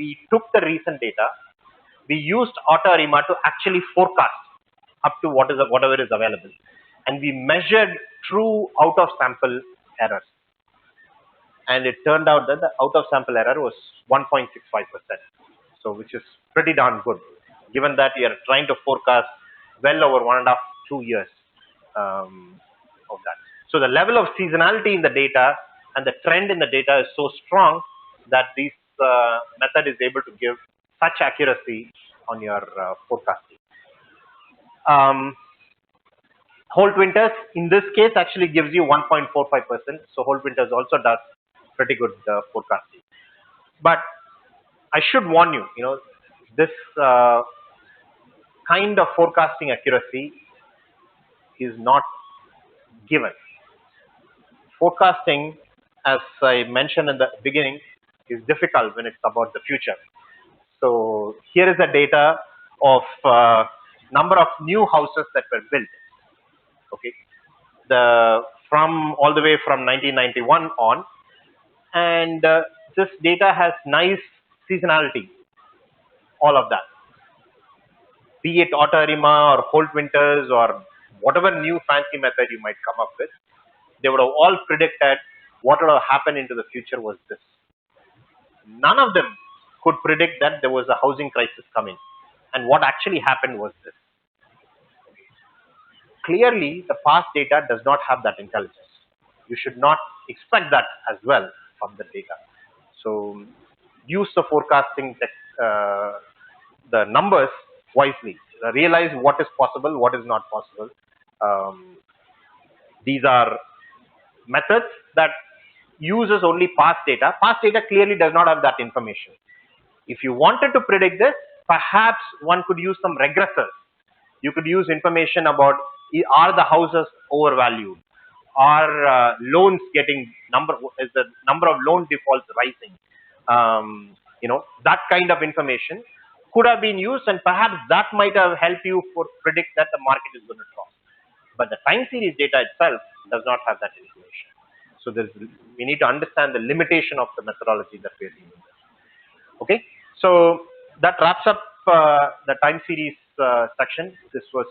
we took the recent data, we used AutoArima to actually forecast up to whatever is available, and we measured true out of sample errors, and it turned out that the out of sample error was 1.65%, so which is pretty darn good, given that we are trying to forecast well over 1.5 to 2 years of that. So the level of seasonality in the data and the trend in the data is so strong that this method is able to give such accuracy on your forecasting. Holt Winters in this case actually gives you 1.45%. So Holt Winters also does pretty good forecasting. But I should warn you, this kind of forecasting accuracy is not given. Forecasting, as I mentioned in the beginning, is difficult when it's about the future. So here is the data of number of new houses that were built. Okay, from all the way from 1991 on, and this data has nice seasonality. All of that, be it AutoArima or Holt Winters or whatever new fancy method you might come up with, they would have all predicted what would have happened into the future was this. None of them could predict that there was a housing crisis coming, and what actually happened was this. Clearly, the past data does not have that intelligence. You should not expect that as well from the data. So use the forecasting, the numbers wisely. Realize what is possible, what is not possible. These are methods that uses only past data. Past data clearly does not have that information. If you wanted to predict this, perhaps one could use some regressors. You could use information about, are the houses overvalued? Are loans getting is the number of loan defaults rising? That kind of information could have been used, and perhaps that might have helped you predict that the market is going to drop. But the time series data itself does not have that information. So we need to understand the limitation of the methodology that we are dealing with. Okay, so that wraps up the time series section. This was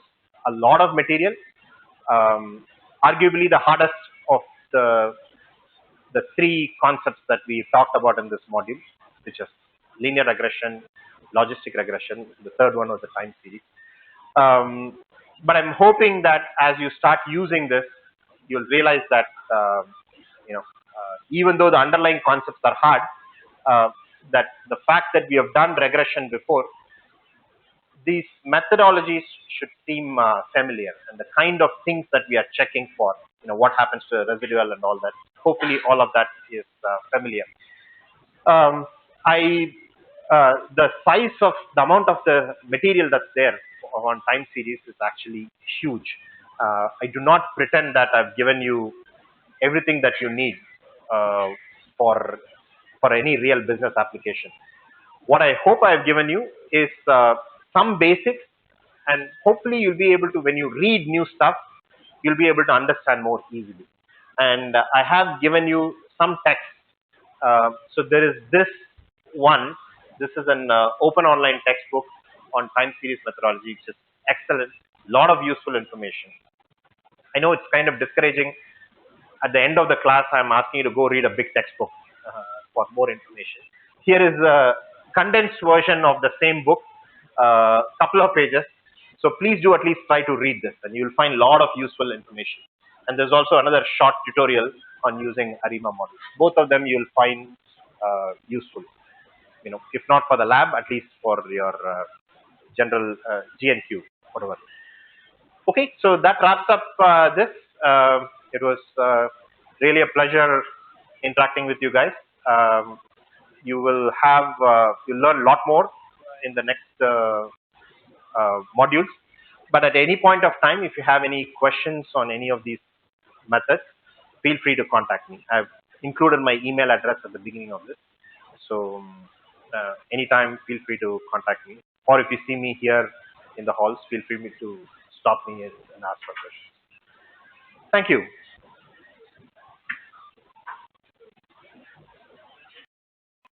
a lot of material. Arguably the hardest of the three concepts that we talked about in this module, which is linear regression, logistic regression. The third one was the time series. But I'm hoping that as you start using this, you'll realize that even though the underlying concepts are hard, that the fact that we have done regression before, these methodologies should seem familiar, and the kind of things that we are checking for, what happens to the residual and all that. Hopefully, all of that is familiar. The size of the amount of the material that's there on time series is actually huge. I do not pretend that I've given you everything that you need for any real business application. What I hope I've given you is some basics, and hopefully you'll be able to, when you read new stuff, you'll be able to understand more easily. And I have given you some text. So there is this one. This is an open online textbook on time series methodology, which is excellent. A lot of useful information. I know it's kind of discouraging. At the end of the class, I'm asking you to go read a big textbook for more information. Here is a condensed version of the same book, couple of pages. So please do at least try to read this, and you'll find a lot of useful information. And there's also another short tutorial on using ARIMA models. Both of them you'll find useful. If not for the lab, at least for your general GNQ, whatever. Okay, so that wraps up this. It was really a pleasure interacting with you guys. You will have, you'll learn a lot more in the next modules. But at any point of time, if you have any questions on any of these methods, feel free to contact me. I've included my email address at the beginning of this. So anytime, feel free to contact me. Or if you see me here in the halls, feel free to stop me and ask for questions. Thank you.